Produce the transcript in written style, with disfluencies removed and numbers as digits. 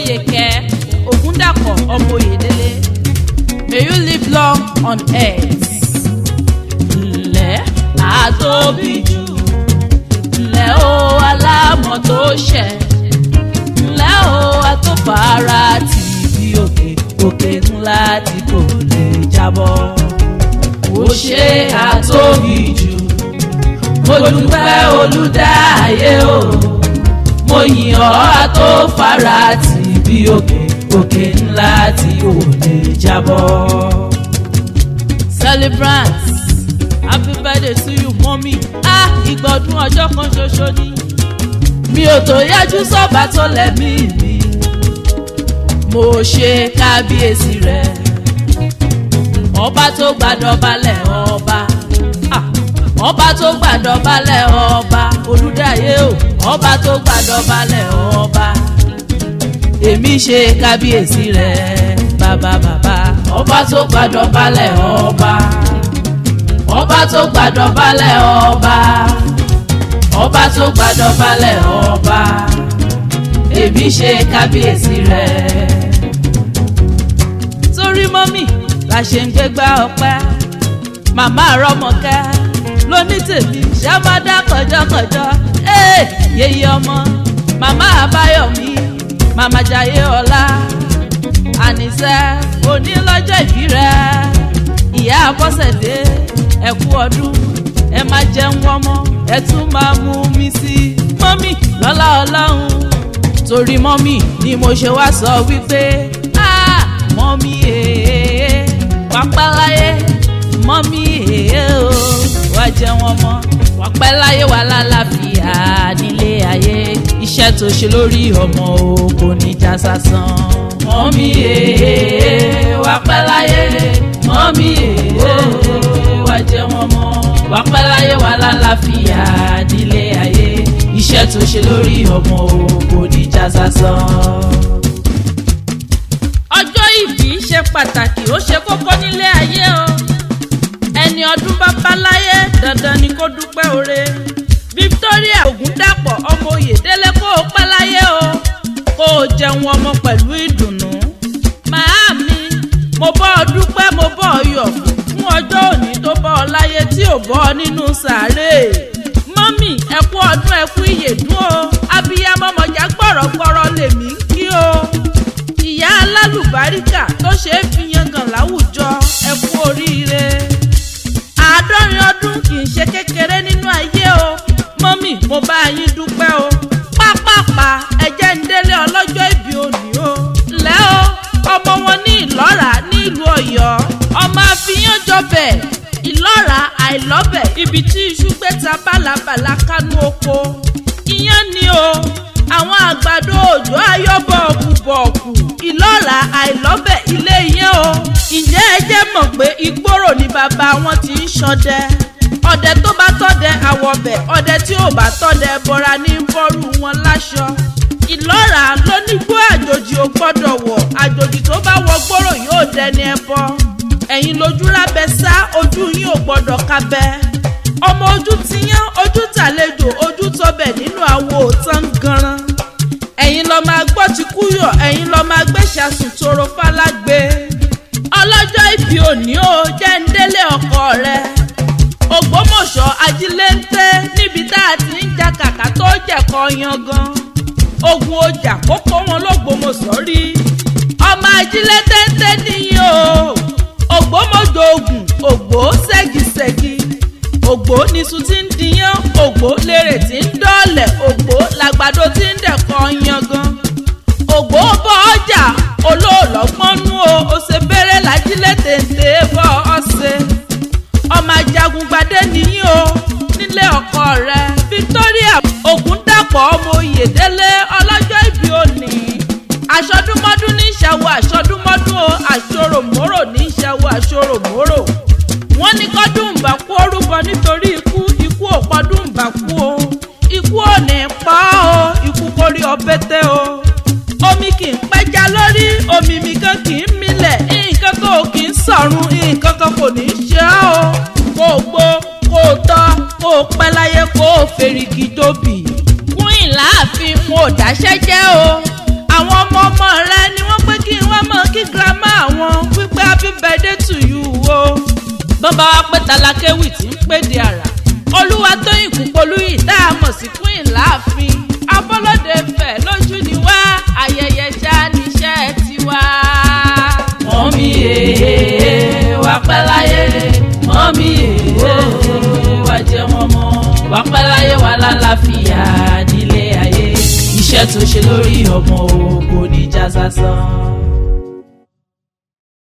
mofoyeke ogundapo oyedele. May you live long on earth. Ǹlẹ́ àtóbijù, ǹlẹ́ o alámọ̀ tó ṣẹ̀, ǹlẹ́ o atófara tì bí òkè, òkè ńlá tí kò lè jábọ́. Ó ṣe àtóbijù, mo dúpẹ́ olùdá ayé o, mo yìn ọ́ atófara tì bí òkè, òkè ńlá tí kò lè jábọ́. Celebrants, happy birthday to you mommy. Ìgbọ̀dún ọjọ́ kan ṣoṣo ni mi ò tó yájú sọ́ba tó lẹ́mí mi. Mo ṣe kábíyèsí rẹ̀, ọba tó gbàdọ̀balẹ̀ ọba, ọba tó gbàdọ̀balẹ̀ ọba, olùdáyé o, ọba tó gbàdọ̀balẹ̀ ọba. Èmi ṣe kábíyèsí rẹ̀ bàbá bàbá, ọba tó gbàdọ̀balẹ̀ ọba, ọba tó gbàdọ̀balẹ̀ ọba, ọba tó gbàdọ̀balẹ̀ ọba. Èmi ṣe kábíyèsí rẹ̀. Torí mọ́mì la ṣe ń gbégbá ọpẹ́, màmá Rọ́mọkẹ́ lóní tèmi ṣàmádá kọjọkọjọ. Yèyé ọmọ màmá Àbáyọ̀mí, màmá Jayé ọlá, Àníṣẹ́ onílọ́jọ́ ìbí rẹ̀, ìyá Abọ́sẹ̀dé ẹ kú ọdún, ẹ máa jẹun ọmọ, ẹ tún máa mú mi sí mọ́mì lọ́lá Ọlọ́run. Torí mọ́mì ni mo ṣe wá sọ wípé mọ́mì wá pẹ́ láyé, mọ́mì o wá jẹun ọmọ, wá pẹ́ láyé wà lálàáfíà nílé ayé, iṣẹ́ tó ṣe lórí ọmọ o kò ní já sásán. Mọ́mì wá pẹ́ láyé, mọ́mì wá jẹun ọmọ, wá pẹ́ láyé wà lálàáfíà nílé ayé, iṣẹ́ tó ṣe lórí ọmọ o kò ní já sásán. Ọjọ́ ìbí ṣe pàtàkì, ó ṣe kókó nílé ayé o. Ẹni ọdún bá bá láyé dandan ni kó dúpẹ́ oore. Victoria Ògúndápọ̀ ọmọ Oyèdélé kó o pẹ́ láyé o, kó o jẹun ọmọ pẹ̀lú ìdùnnú. Màámi, mo bọ́ ọ dúpẹ́, mo bọ́ ọ yọ̀ fún ọjọ́ òní tó bọ́ ọ láyé tí ò bọ́ ọ nínú sàárè. Mọ́mì ẹ kú ọdún, ẹ kú ìyèdún o, abiyamọ mọ̀já gbọ̀rọ̀gbọ̀rọ̀ lèmi ń kí o. Ìyá alálùbáríkà tó ṣe é fi yangàn láwùjọ, ẹ kú oríire. 70 ọdún kì í ṣe kékeré nínú ayé o. Mọ́mì mo bá yín dúpẹ́ o, pápápá ẹ̀jẹ̀ ń délé ọlọ́jọ́ ìbí òní o. Ǹlẹ́ o, ọmọ wọn ní Ìlọ́ra ní ìlú Ọ̀yọ́, ọmọ àfihàn jọbẹ̀ Ìlọ́ra àìlọ́bẹ̀, ibi tí iṣu gbé ta bálabàlá kánú oko. Iyán ni o, àwọn àgbàdo òjò ayọ́bọ̀ọ̀kù Ìlọ́ra àìlọ́bẹ̀ ilé iyán o. Ǹjẹ́ ẹ jẹ́ mọ̀ pé ìgboro ni bàbá wọn ti ń ṣọdẹ? Ọdẹ tó bá tọ́dẹ àwọ̀bẹ̀, ọdẹ tí ò bá tọ́dẹ bọra ní bọ́rù wọn láṣọ. Ìlọ́ra ló ní gbó àjòjì ò gbọ́dọ̀ wọ̀, àjòjì tó bá wọ gbòòrò yóò dẹni ẹbọ. Ẹ̀yin lójú lábẹ́ sá, ojú yín ò gbọ́dọ̀ kábẹ́. Ọmọ ojú ti yán, ojú tàlejò, ojú tọbẹ̀ nínú àwo òtán ganran. Ẹ̀yin lọ máa gbọ́ ti kúyọ̀, ẹ̀yin lọ máa gbé ṣàsùn toro fálágbé. Ọlọ́jọ́ ìbí òní o, jẹ́ ń délé ọkọ rẹ̀. Ògbómọ̀ṣọ́ ajíléńtẹ́ níbi tá a ti ń jà kàkà tó jẹ̀kọ́ yangan. Ogun ọjà kókó wọn l'Ógbómọ̀ṣọ́ rí. Ọmọ ajíléńtẹ́ nìyí o. Ògbómọ̀jọ ogun, ògbó ṣẹ́gìṣẹ́gì. Ògbó níṣu tí ń diyán, ògbó lèrè tí ń dọ́ọ̀lẹ̀, ògbó làgbàdo tí ń dẹ̀kọ́ yangan. Ògbó bọ́ ọjà olóòlọ́gbọ́nú o, òṣèbẹ̀rẹ̀ làjíléńtẹ́ bọ́ ọ̀sẹ̀. Ọmọ ajagungbadé nìyí o, nílé ọkọ rẹ̀. Victoria Ògúndápọ̀ ọmọ Oyèdélé ọlọ́jọ́ ìbí òní. Aṣọdúnmọ́dún ní ìṣàwó aṣọdúnmọ́dún o, àṣòròmórò ní ìṣàwó àṣòròmórò. Wọ́n ní kọ́dún bá kú orúkọ nítorí ikú, ikú ò pọ́dún bá kú o. Ikú ò ní pa o, ikú kórí ọbẹ̀tẹ̀ o. Omi kì í pẹ́já lórí, omi mi kan kì í milẹ̀, nǹkan kan ò kì í sọ̀run, nǹkan kan kò ní í ṣe ọ́ o. Kò gbó, kò tọ́, kò pẹ́ láyé, kò fèrèkì tóbi. Fún ìlàáfin mo dáṣẹ́ jẹ́ o. Àwọn ọmọ happy birthday to you o. bọ́ba wa pé talákéwì tí ń pèdè àrà olúwa tóyìn kúpolú yìí tá a mọ̀ sí queen láàfin abọ́lódé fẹ̀ lójú ni wá ayẹyẹ ṣá níṣẹ́ tiwa. mọ́mí èèyàn wà pẹ́ láyé mọ́mí èèyàn wà jẹ́ wọn mọ́ wà pẹ́ láyé wà lálàáfíà nílé ayé iṣẹ́ tó ṣe lórí ọmọ kò ní já sásán.